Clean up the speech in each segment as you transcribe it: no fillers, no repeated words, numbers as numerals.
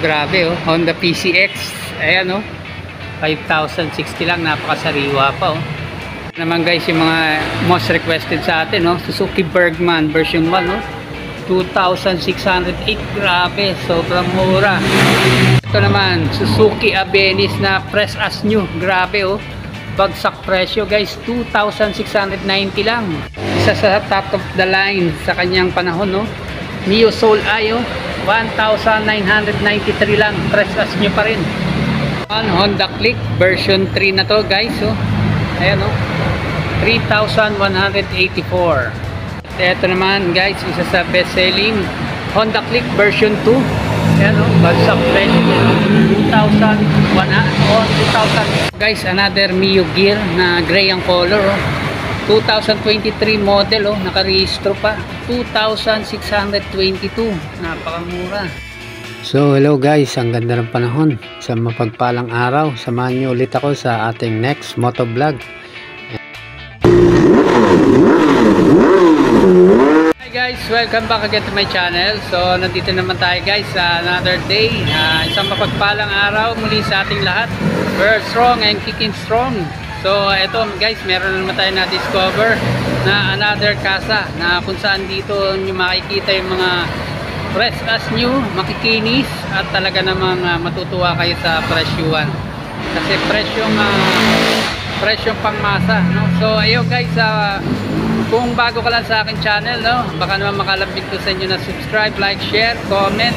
grabe oh. Honda PCX. Ayan oh. 5,060 lang, napakasariwa pa oh. Naman guys yung mga most requested sa atin no, Suzuki Bergman version 1 no, 2,608, grabe, sobrang mura. Ito naman Suzuki Abenis na fresh as new, grabe oh, bagsak presyo guys, 2,690 lang. Isa sa top of the line sa kanyang panahon no, Mio Soul I oh, 1,993 lang, fresh as new pa rin. Honda Click version 3 na to guys oh. Ayan oh, 3,184. Ito naman guys, isa sa best selling Honda Click version 2. Ayan oh, bagsak presyo 2,000 guys. Another Mio Gear na gray ang color oh. 2023 model oh, nakarehistro pa, 2,622, napakamura. So hello guys, ang ganda ng panahon, sa mapagpalang araw, samahan nyo ulit ako sa ating next motovlog. Hi guys, welcome back again to my channel. So nandito naman tayo guys sa another day, isang mapagpalang araw muli sa ating lahat. We're strong and kicking strong. So eto guys, meron naman tayo na discover na another casa na kung saan dito nyo makikita yung mga fresh as new, makikinis, at talaga namang matutuwa kayo sa presyuan. Kasi presyong pangmasa, no? So ayun guys, kung bago ka lang sa akin channel, no, baka naman makalapit ko sa inyo na subscribe, like, share, comment.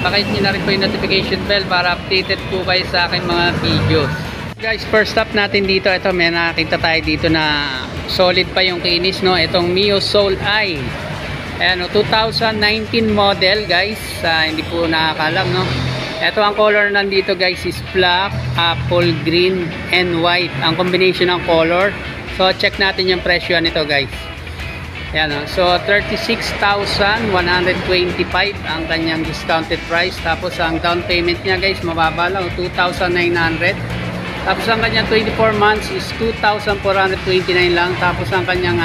Pakit nyo na rin po yung notification bell para updated po kayo sa aking mga videos. Guys, first stop natin dito, ito may nakita tayo dito na solid pa yung kinis, no? Itong Mio Soul I. Ayan, 2019 model guys, hindi po nakakalam no. Ito ang color nandito guys is black, apple green and white, ang combination ng color. So check natin yung presyo nito guys. Ayan, so 36,125 ang kanyang discounted price. Tapos ang down payment niya guys mababa lang, 2,900. Tapos ang kanyang 24 months is 2,429 lang. Tapos ang kanyang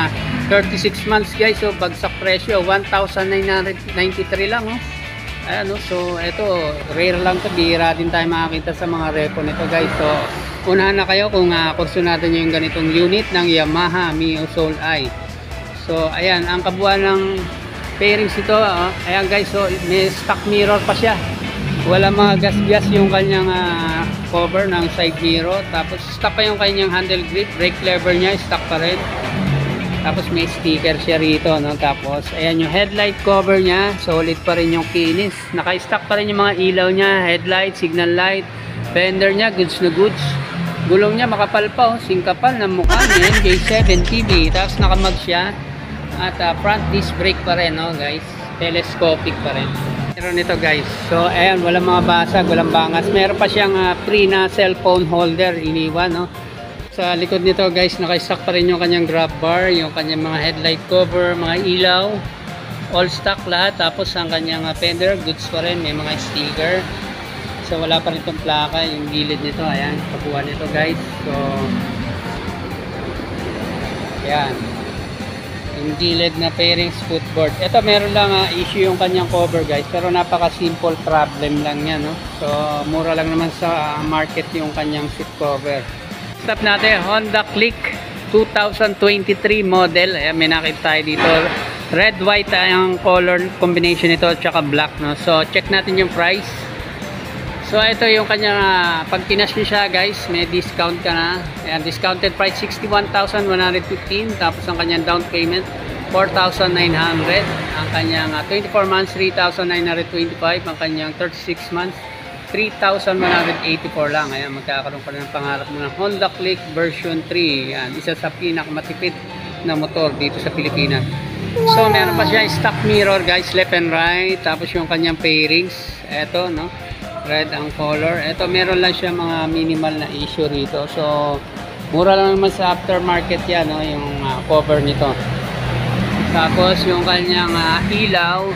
36 months guys, so bagsak presyo 1,993 lang oh. Ayan oh, so ito rare lang to, bihira din tayo makakita sa mga repo nito guys. So unahan na kayo kung kursunado nyo yung ganitong unit ng Yamaha Mio Soul I. So ayan, ang kabuuan ng pairings ito oh. Ayan guys, so may stock mirror pa siya, wala mga gas-gas yung kanyang cover ng side mirror. Tapos stock pa yung kanyang handle grip, brake lever nya stock pa rin. Tapos may sticker siya rito no? Tapos ayan yung headlight cover nya, solid pa rin yung kinis, naka-stock pa rin yung mga ilaw nya, headlight, signal light, fender nya goods na goods. Gulong nya makapal pa oh, singkapal ng mukha niya, J7 TV. Tapos nakamag siya at front disc brake pa rin no guys, telescopic pa rin. Meron nito guys, so ayan, walang mga basag, walang bangas. Meron pa siyang free na cellphone holder iniwan no. Sa likod nito guys, naka-stock pa rin yung kanyang grab bar, yung kanyang mga headlight cover, mga ilaw, all stock lahat. Tapos ang kanyang fender goods pa rin, may mga sticker. So wala pa rin itong plaka, yung gilid nito, ayan, kabuuan nito guys. So ayan, yung gilid na fairings footboard. Ito meron lang issue yung kanyang cover guys, pero napaka simple problem lang yan no? So mura lang naman sa market yung kanyang seat cover. Stop natin, Honda Click 2023 model. Ayan, may nakita tayo dito, red white ang color combination nito, tsaka black no? So check natin yung price. So ito yung kanyang pag pinas nyo siya guys, may discount ka na. Ayan, discounted price 61,115. Tapos ang kanyang down payment 4,900. Ang kanyang 24 months 3,925. Ang kanyang 36 months 3,184 lang. Ayan, magkakaroon pa ng pangarap mo ng Honda Click version 3. Ayan, isa sa pinakamatipid na motor dito sa Pilipinas. So meron pa siya stock mirror guys, left and right. Tapos yung kanyang pairings, eto no, red ang color. Eto meron lang siya mga minimal na issue rito. So mura lang naman sa aftermarket yan no, yung cover nito. Tapos yung kanyang ilaw,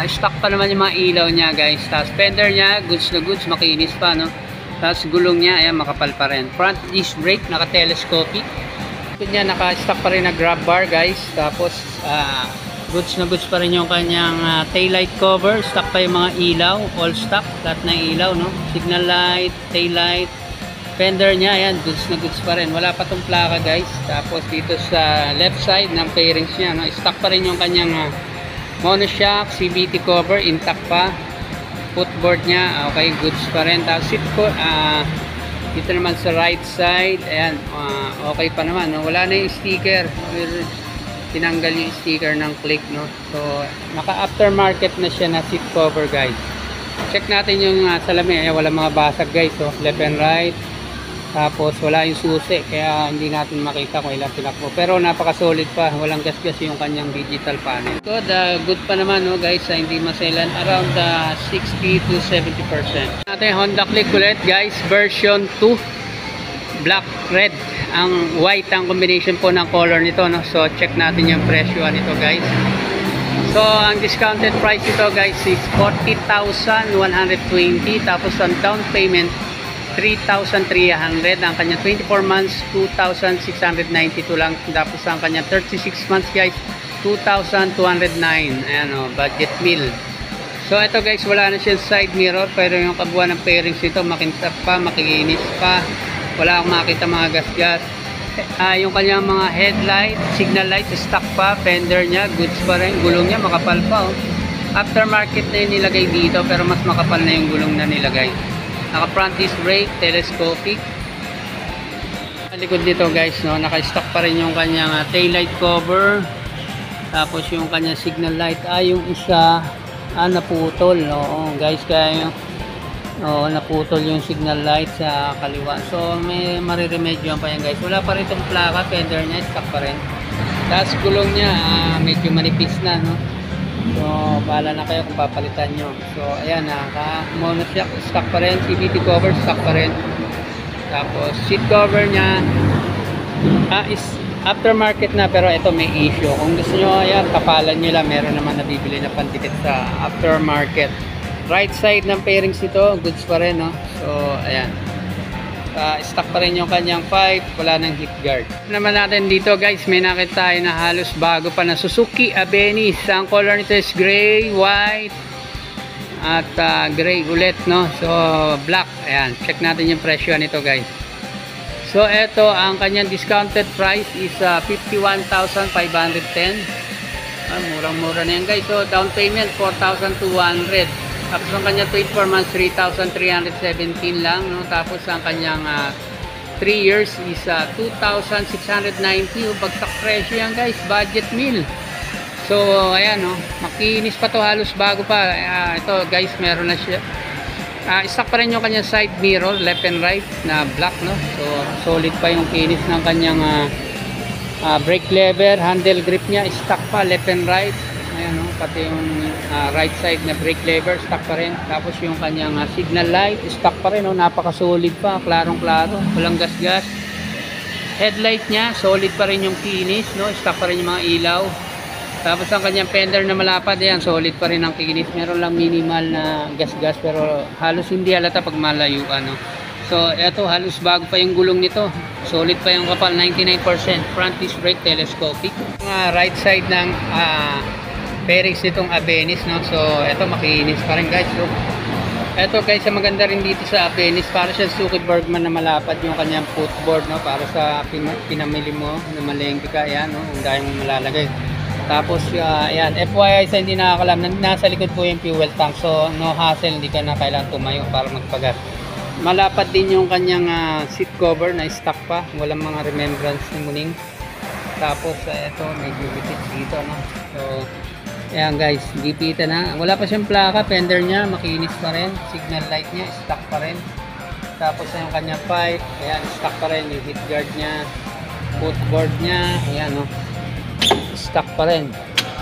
stock pa naman yung mga ilaw niya guys. Tapos fender niya goods na goods, makinis pa no. Tapos gulong niya ayan, makapal pa rin. Front disc brake naka-telescopic. Ito niya naka-stock pa rin na grab bar guys. Tapos Goods na goods pa rin yung kanyang taillight cover. Stock pa yung mga ilaw. All stock. Lahat ng ilaw, no? Signal light, taillight. Fender niya, ayan. Goods na goods pa rin. Wala pa tong plaka, guys. Tapos dito sa left side ng fairings niya, no? Stock pa rin yung kanyang monoshock, CVT cover. Intact pa. Footboard niya, okay. Goods pa rin. Tapos seat ko, dito naman sa right side, ayan. Okay pa naman, no? Wala na yung sticker. Tinanggal yung sticker ng click, no? So naka aftermarket na siya na seat cover, guys. Check natin yung salamin. Ayan, wala mga basag, guys, so left and right. Tapos wala yung susi, kaya hindi natin makita kung ilang tinakbo, pero napaka solid pa, walang gasgas yung kanyang digital panel. So good pa naman, no, guys, hindi maselan, around 60 to 70%. Natin Honda Click ulit, guys, version 2, black red. Ang white ang combination po ng color nito, no? So check natin yung presyo nito, guys. So ang discounted price nito, guys, is 40,120. Tapos ang down payment 3,300. Ang kanya 24 months 2,692 lang. Tapos ang kanya 36 months, guys, 2,209. Ayan, o, budget meal. So ito, guys, wala na siyang side mirror, pero yung kabuuan ng pairings nito makintab pa, makikinis pa. Wala akong makita mga gasgas. Yung kanyang mga headlight, signal light, stock pa. Fender niya, goods pa rin. Gulong niya makapal pa, oh. Aftermarket na yung nilagay dito, pero mas makapal na yung gulong na nilagay. Naka front disc brake, telescopic. Sa likod nito, guys, no, naka-stock pa rin yung kanyang taillight cover. Tapos yung kanyang signal light, yung isa naputol, no, guys, kaya yung naputol yung signal light sa kaliwa. So may mariremedyoan pa yan, guys. Wala pa rin itong plaka, fender niya, stock pa rin. Tapos gulong niya, medyo manipis na, no. So bahala na kayo kung papalitan nyo. So ayan, monoshock, stock pa rin. CVT cover, stock pa rin. Tapos seat cover niya is aftermarket na, pero ito may issue. Kung gusto nyo, ayan, kapalan nyo lang, meron naman nabibili na pandikit sa aftermarket. Right side ng pairings nito, goods pa rin, no? So ayan, stock pa rin yung kanyang pipe, wala nang heat guard. Naman natin dito, guys, may nakita tayo na halos bago pa na Suzuki Abenis. Ang color nito is gray, white, at gray ulit, no? So black. Ayan, check natin yung presyo nito, guys. So ito, ang kanyang discounted price is 51,510. Murang-mura na yan, guys. So down payment 4,200. Tapos ang kanyang 24 months 3,317 lang, no? Tapos ang kanyang 3 years is 2,690. Bagsak presyo yan, guys, budget meal. So ayan, no, makinis pa to, halos bago pa. Ito, guys, meron na siya. Stock pa rin yung kanyang side mirror, left and right na black, no? So solid pa yung kinis ng kanyang brake lever, handle grip niya, stock pa, left and right. Ayan, no, pati yung right side na brake lever, stock pa rin. Tapos yung kanyang signal light, stock pa rin, no? Napaka-solid pa, klarong-klaro, walang gas-gas. Headlight niya, solid pa rin yung kinis, no? Stock pa rin yung mga ilaw. Tapos ang kanyang fender na malapad, ayan, solid pa rin ang kinis. Meron lang minimal na gas-gas, pero halos hindi halata pag malayuan, no? So eto, halos bago pa yung gulong nito, solid pa yung kapal, 99%. Front disc brake, telescopic. Right side ng pairings nitong Abenis, no? So eto, makinis pa rin, guys. So eto, guys, maganda rin dito sa Abenis, para siya Suzuki Bergman na malapad yung kanyang footboard, no? Para sa pinamili mo na malengke ka, ayan, no? Ang dahil mo malalagay. Tapos ayan, FYI sa hindi nakakalam, nasa likod po yung fuel tank, so no hassle, hindi ka na kailangan tumayo para magpagas. Malapad din yung kanyang seat cover na stock pa, walang mga remembrance ni Muning. Tapos ito, medyo bitit dito, no? So ayan, guys, gipita na. Wala pa siyang plaka, fender niya makinis pa rin, signal light niya stock pa rin. Tapos yung kanyang pipe, ayan, stock pa rin. Yung heat guard niya, footboard niya, ayan, no, stock pa rin.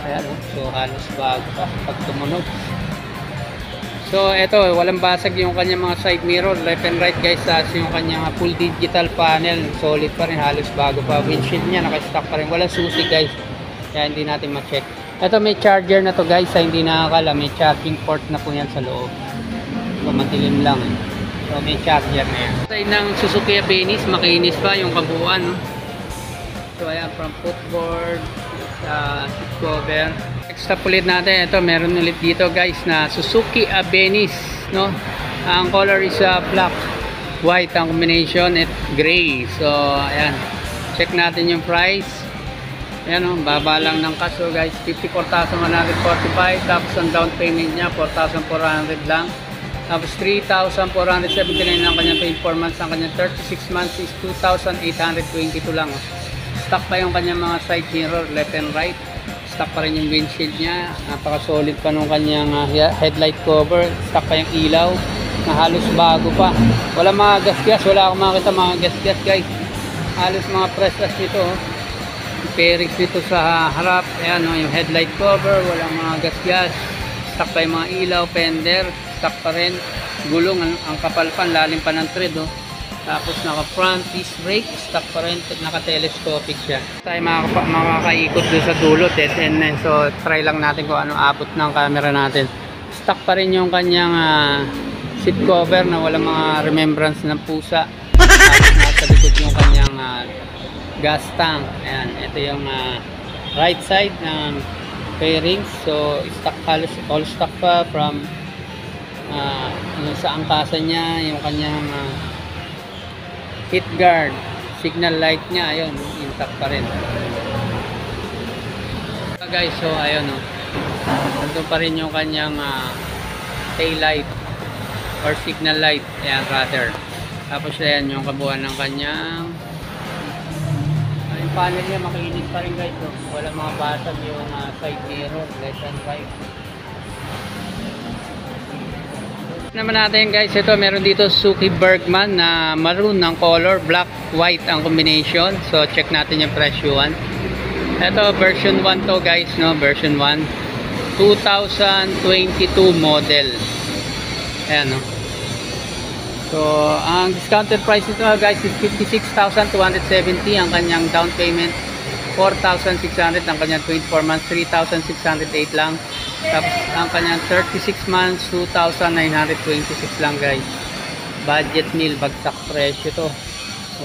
Ayan, no? So halos bago pa pag tumunog. So eto, walang basag yung kanyang mga side mirror, left and right, guys. Yung kanyang full digital panel, solid pa rin, halos bago pa. Windshield niya naka-stock pa rin, walang susi, guys, kaya hindi natin ma-check. Eto, may charger na to, guys, hindi nakakala, may charging port na po yan sa loob. So madilim lang, eh. So may charger na yan. Side ng Suzuki Abenis, makinis pa yung kabuuan, no? So ayan, from footboard, seat cover, Stop ulit natin. Ito, meron ulit dito guys na Suzuki Abenis, no? Ang color is black, white ang combination at gray. So, ayan. Check natin yung price. Ayan o, baba lang ng kaso guys. 54,145. Tapos ang down payment niya, 4,400 lang. Tapos 3,479 ang kanyang 24 months. Ang kanyang 36 months is 2,822 lang. Stock pa yung kanyang mga side mirror, left and right. Stock pa rin yung windshield niya. Napaka-solid pa nung kanyang headlight cover. Stock pa yung ilaw na halos bago pa. Wala mga gas-gas. Wala akong makita mga gas-gas guys. Halos mga press-gas nito. Pairings nito sa harap. Ayan o, yung headlight cover. Wala mga gas-gas. Stock pa yung mga ilaw, fender. Stock pa rin. Gulong, ang kapal pa, lalim pa ng thread. Oh. Tapos naka front disc brake, stock pa rin, naka telescopic siya. Tayo makakaikot doon sa dulo, dead end na. So try lang natin kung ano abot ng camera natin. Stock pa rin yung kanyang seat cover na walang mga remembrance ng pusa. Tapos nasa likod yung kanyang gas tank. Ayan, ito yung right side ng fairings. So stock, halos all stock pa from sa angkasan niya, yung kanyang heat guard, signal light niya, ayun, intact pa rin. Guys, so ayun o, nandun pa rin yung kanyang tail light or signal light, ayan, rather. Tapos ayan yung kabuuan ng kanyang yung panel niya, makinis pa rin guys, so, wala mga basag yung side mirror, left and right. Naman natin guys, ito meron dito Suzuki Bergman na maroon ng color, black, white ang combination. So check natin yung presyo 1. Ito version 1 to guys, no, version 1 2022 model. Ayan, no. So ang discounted price nito guys is 56,270. Ang kanyang down payment 4,600. Ang kanyang 24 months 3,608 lang. Tapos ang kanyang 36 months 2,926 lang guys. Budget meal, bagsak presyo to.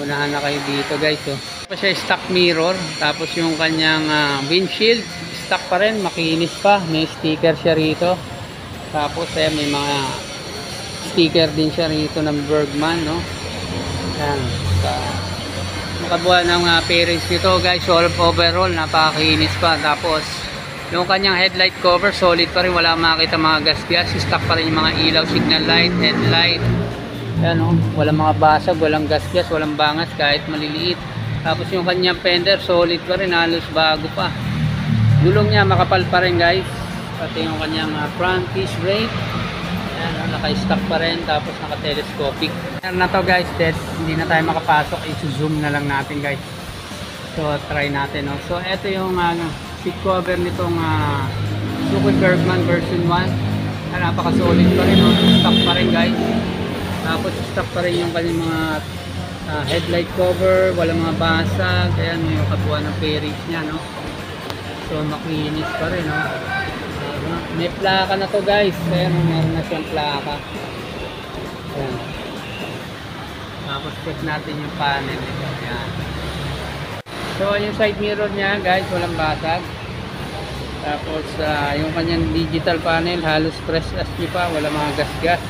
Unahan na kayo dito guys. Oh. Tapos siya stock mirror. Tapos yung kanyang windshield stock pa rin, makinis pa. May sticker siya rito. Tapos may mga sticker din siya rito ng Bergman, no? Yan. Makabuha ng pairings nito guys. All overall napakakinis pa. Tapos yung kanyang headlight cover solid pa rin, wala makita mga gas-gas. Stock pa rin yung mga ilaw, signal light, headlight. Yan o, walang mga basag, walang gas-gas, walang bangas kahit maliliit. Tapos yung kanyang fender solid pa rin, halos bago pa. Gulong niya makapal pa rin guys. Pati yung kanyang front disc brake, yan, naka-stock pa rin. Tapos naka-telescopic. Yan na to guys, dead. Hindi na tayo makapasok, i-zoom na lang natin guys. So try natin, no? So ito yung seat cover nitong Suzuki Bergman version 1. Napaka-solid pa rin, no? Stock pa rin guys. Tapos stock pa rin yung kanyang mga headlight cover, walang mga basag. Ayan yung kabuuan ng fairings niya, no? So makinis pa rin, no? May plaka na to guys. Ayan, meron na siyang plaka. Ayan. Tapos check natin yung panel nito. Ayan. So yung side mirror niya guys, walang basag. Tapos yung kanyang digital panel, halos press as nyo pa, wala mga gas-gas.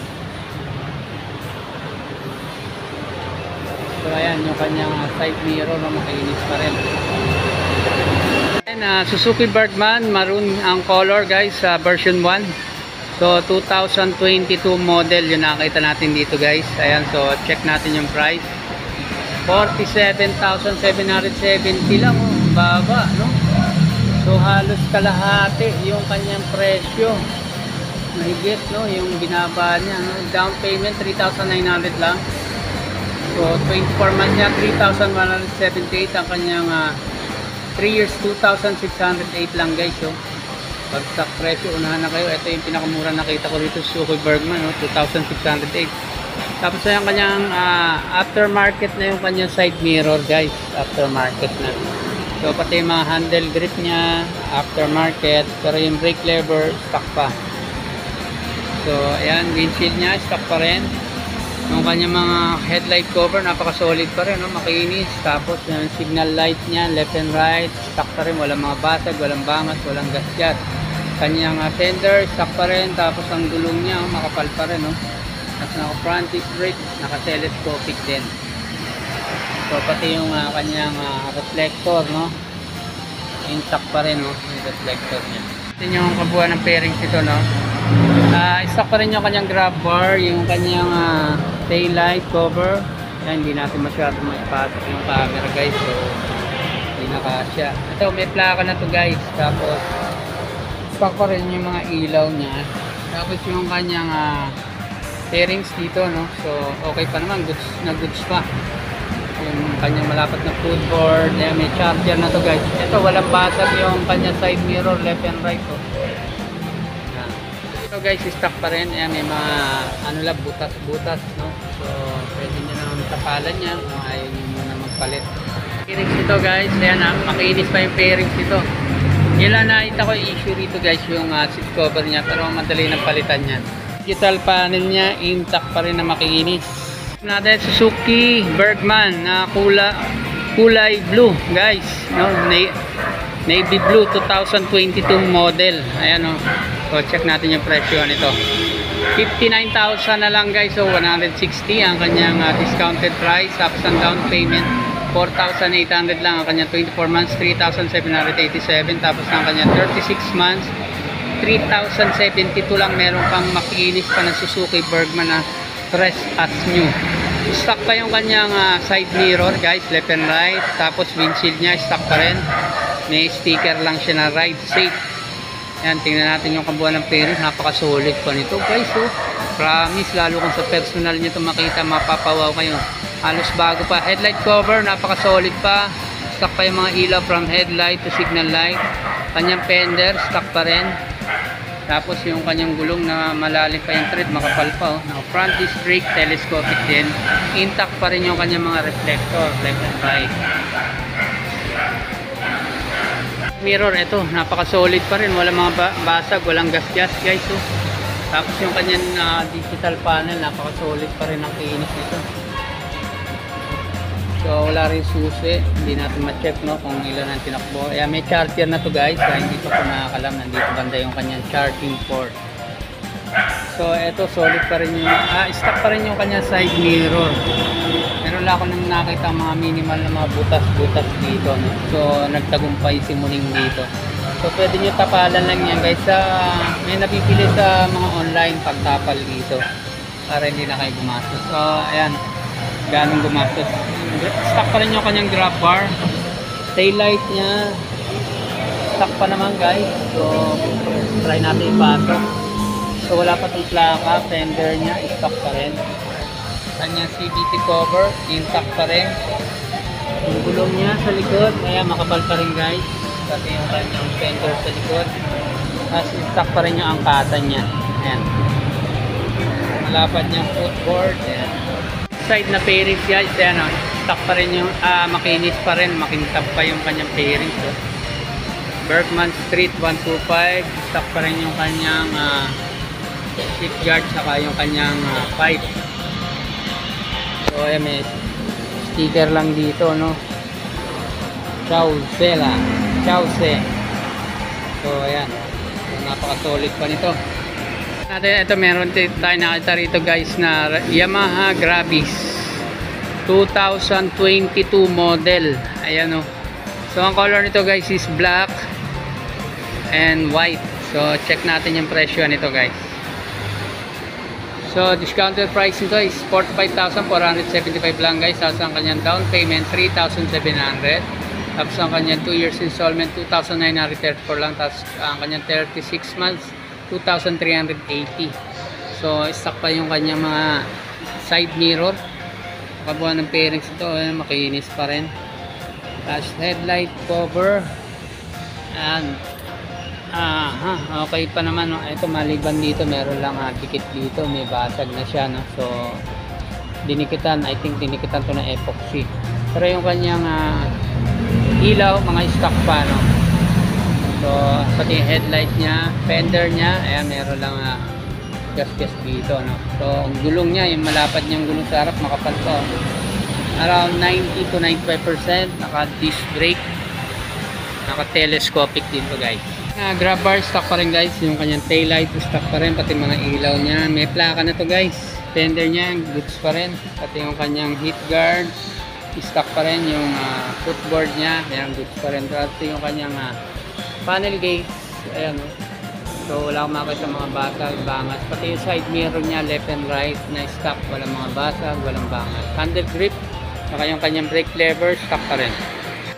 So ayan yung kanyang side mirror na makinis pa rin. And Suzuki Bergman, maroon ang color guys, version 1. So 2022 model yung nakita natin dito guys. Ayan, so check natin yung price. 47,770 lang, oh, baba, no? So halos kalahati yung kanyang presyo. Mahigit, no, yung binaba niya, no? Down payment 3,900 lang. So 24 months niya 3,178. Ang kanyang 3 years 2,608 lang guys. So bagsak presyo, unahan na kayo. Ito yung pinakamura nakita ko dito, Suzuki Bergman, no? 2,608. Tapos yung kanyang aftermarket na yung kanyang side mirror guys, aftermarket na. So pati yung mga handle grip niya aftermarket, pero yung brake lever stock pa. So ayan, windshield niya stock pa rin. Yung kanyang mga headlight cover napaka-solid pa rin, no? Makinis. Tapos yung signal light niya left and right stock pa rin, walang mga basag, walang bangas, walang gas-gas. Kanyang fender, stock pa rin. Tapos ang gulong niya, makapal pa rin. At naka front disc brake, naka telescopic din. So pati yung kanyang reflector, no? Intact pa rin, no? Yung reflector niya. Ito yung kabuuan ng fairings ito, no? Stock pa rin yung kanyang grab bar, yung kanyang tail light cover. Yan, hindi natin masyado maipasok yung camera, guys. So hindi na kasya. Ito, may plaka na to, guys. Tapos stock pa rin yung mga ilaw niya. Tapos yung kanyang fairings dito, no? So okay pa naman, goods pa. Yung kanyang malapat na footboard. Ayan, may charger na to, guys. Ito, walang basag yung kanyang side mirror, left and right. Ayan. Ito, guys, stock pa rin. Ayan, may mga butas-butas, no? So pwede nyo naman tapalan niya kung ayaw nyo muna magpalit. Fairings ito, guys. Ayan, makinis pa yung fairings ito. Ilan nakita ko yung issue rito, guys, yung seat cover niya, pero madali ng palitan niya. Digital panel niya, intact pa rin na makinis. Natin Suzuki Bergman na kulay blue, guys, no? Navy blue 2022 model. Ayan, no? So check natin yung presyo nito. 59,000 na lang, guys. So 160 ang kanyang discounted price. Tapos ang down payment 4,800 lang. Ang kanyang 24 months 3,787. Tapos ang kanyang 36 months 3,072 lang. Meron pang makinis pa na Suzuki Bergman na fresh as new. Stock pa yung kanyang side mirror, guys, left and right. Tapos windshield niya stock pa rin. May sticker lang siya na ride safe. Yan, tingnan natin yung kabuuan ng fairings. Napaka-solid pa nito, guys. Promise, lalo kung sa personal nyo ito makita, mapapawaw kayo. Halos bago pa. Headlight cover, napaka-solid pa. Stock pa yung mga ilaw from headlight to signal light. Kanyang fender, stock pa rin. Tapos yung kanyang gulong na malalim pa yung tread, makapal pa. Front disc brake, telescopic din. Intact pa rin yung kanyang mga reflector, left and right. Mirror, ito, napaka-solid pa rin. Walang mga basag, walang gas-gas, guys. Tapos yung kanyang digital panel, napaka-solid pa rin ang kinis nito. So wala rin susi, hindi natin ma-check, no, kung ilan ang tinakbo. Ayan, may charger na to, guys. Kaya hindi ko nakakalam, nandito banda yung kanyang charging port. So eto, solid pa rin yung stock pa rin yung kanyang side mirror. Pero wala ko nang nakita mga minimal na mga butas-butas dito, no? So nagtagumpay si Muning dito. So pwede nyo tapalan lang yan, guys. May nabibili sa mga online pagtapal dito para hindi na kayo gumastos. So ayan, ganong gumastos. Stock pa rin yung kanyang grab bar. Tail light niya stock pa naman, guys. So try natin ipasok. So wala pa itong plaka. Fender niya stock pa rin. Kanyang CVT cover intact pa rin. Yung gulong niya sa likod, ayan, makapal pa rin, guys. Pati yung kanyang fender sa likod. Tapos stock pa rin yung angkatan niya. Ayan, malapad niyang footboard. Ayan, side na fairings, guys. Ayan, stock pa rin yung makinis pa rin, makintab pa yung kanyang fairings. Bergman Street 125. Stock pa rin yung kanyang seat guard, saka yung kanyang pipe. So ayan, may sticker lang dito, no? Chause. So ayan, napaka-solid pa nito. Ito, meron tayo nakita rito, guys, na Yamaha Gravis 2022 model. Ayan, no? So ang color nito, guys, is black and white. So check natin yung presyo nito, guys. So discounted price nito is 45,475 lang, guys. Tapos ang kanyang down payment 3,700. Tapos ang kanyang 2 years installment 2,934 lang. Tapos ang kanyang 36 months 2,380. So stock pa yung kanyang mga side mirror. Kabuuan ng fairings ito, makinis pa rin. Tapos headlight cover. And okay pa naman, no? Ito, maliban dito, meron lang dikit dito, may basag na siya, no? So dinikitan, I think dinikitan to na epoxy. Pero yung kanyang ilaw, mga stock pa, no? So pati yung headlight nya, fender nya, ayan, meron lang gas-gas dito, no? So ang gulong nya, yung malapad niyang gulong sa harap, makapal to, around 90 to 95%. Naka disc brake, naka telescopic dito, guys. Grab bar stock pa rin guys, yung kanyang tail light stock pa rin, pati mga ilaw niya. May plaka na to guys, fender niya goods pa rin, pati yung kanyang heat guard stock pa rin, yung footboard niya, ayan, goods pa rin. Pati yung kanyang panel gauge, ayan o. So wala akong makita mga basag, bangas. Pati yung side mirror niya, left and right na stock, walang mga basag, walang bangas. Handle grip, saka yung kanyang brake lever, stock pa rin.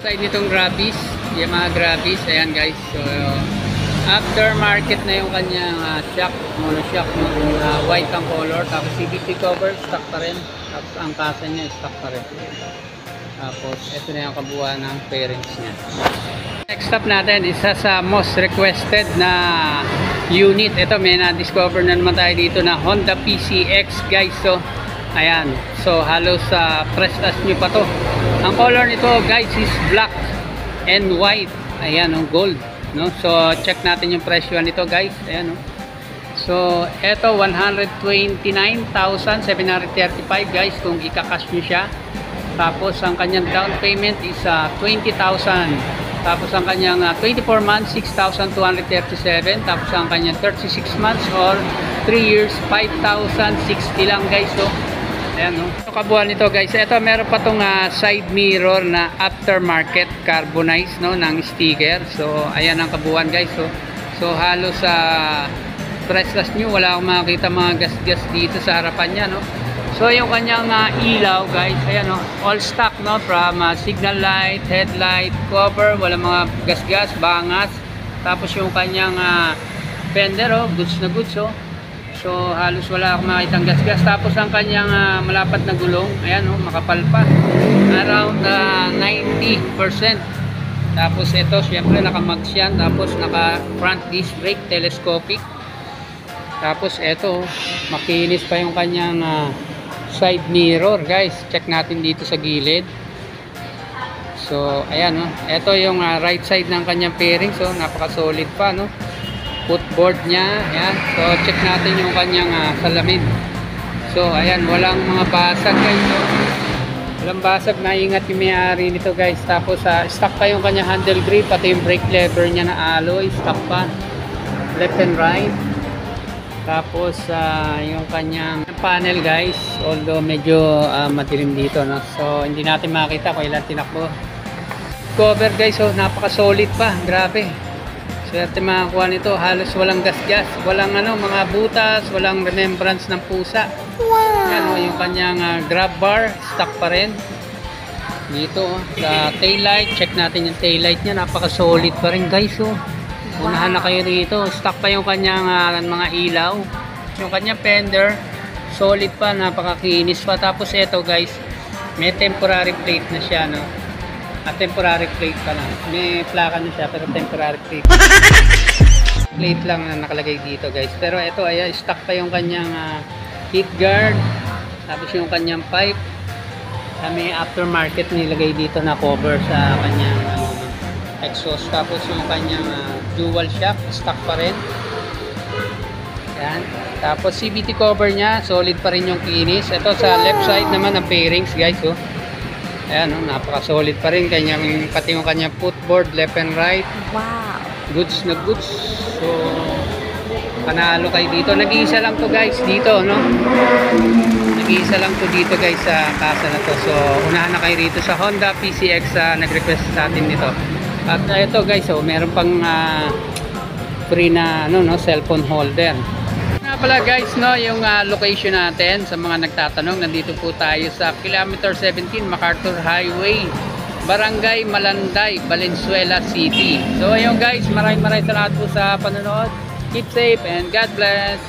Side nitong Grabis, yung mga Grabis, ayan guys. So aftermarket na yung kanyang shock, monoshock, white ang color. Tapos CVT cover, stock pa rin. Tapos ang kasa niya, stock pa rin. Tapos ito na yung kabuuan ng fairings niya. Next up natin, isa sa most requested na unit. Ito, may na-discover na naman tayo dito na Honda PCX guys. So ayan, so halos press as new pa to. Ang color nito guys is black and white. Ayan, gold, no? So check natin yung presyo nito guys. Ayan, so eto 129,735 guys kung ika-cash nyo siya. Tapos ang kanyang down payment is 20,000. Tapos ang kanyang 24 months 6,237. Tapos ang kanyang 36 months or 3 years 5,060 lang guys. So ayan, so kabuuan nito guys. Ito meron pa tong side mirror na aftermarket carbonized, no, ng sticker. So ayan ang kabuuan guys. So halos pressless new, wala akong makita mga gas-gas dito sa harapan niya, no. So yung kanyang ilaw guys, ayan, all stock, no, from signal light, headlight, cover, wala mga gas-gas, bangas. Tapos yung kanyang fender, goods na goods. So halos wala akong makitang gas-gas. Tapos ang kanyang malapat na gulong, ayan, makapal pa, around 90%. Tapos ito syempre naka-mags yan. Tapos naka front disc brake, telescopic. Tapos ito makinis pa yung kanyang side mirror guys. Check natin dito sa gilid. So ayan, ito yung right side ng kanyang fairing. So napaka solid pa, no. Footboard niya, ayan. So check natin yung kanyang salamin. So ayan, walang mga basag guys. So, walang basag, naingat yung may-ari nito guys. Tapos stock pa yung kanyang handle grip, pati yung brake lever niya na alloy, stock pa, left and right. Tapos yung kanyang panel guys, although medyo madilim dito, no? So hindi natin makita kung ilan tinakbo. Cover guys, so napaka solid pa, grabe. Swerte makakuha nito, halos walang gas-gas, walang mga butas, walang remembrance ng pusa. Wow. Yan, yung kanyang grab bar, stock pa rin. Dito sa tail light, check natin yung tail light niya, napaka solid pa rin guys. Unahan na kayo dito, stock pa yung kanyang mga ilaw. Yung kanyang fender, solid pa, napakakinis pa. Tapos ito guys, may temporary plate na siya, no. Temporary plate pa lang. May plaka na siya pero temporary plate. Plate lang na nakalagay dito guys. Pero ito ay stock pa yung kanyang heat guard. Tapos yung kanyang pipe. May aftermarket nilagay dito na cover sa kanyang exhaust. Tapos yung kanyang dual shock, stock pa rin. Yan. Tapos CVT cover niya, solid pa rin yung kinis. Ito sa left side naman ng fairings guys. Ayan, napaka-solid pa rin kanyang, pati yung kanyang footboard, left and right. Wow. Goods na goods. So, panalo kayo dito. Nag-iisa lang to guys dito, no? Nag-iisa lang to dito guys sa kasa na to. So, unahan na kayo dito sa Honda PCX nag-request sa atin nito. At ito guys, meron pang free na cellphone holder. Pala guys, yung location natin sa mga nagtatanong, nandito po tayo sa kilometer 17 MacArthur Highway, Barangay Malanday, Valenzuela City. So ayun guys, maraming salamat po sa panonood. Keep safe and God bless.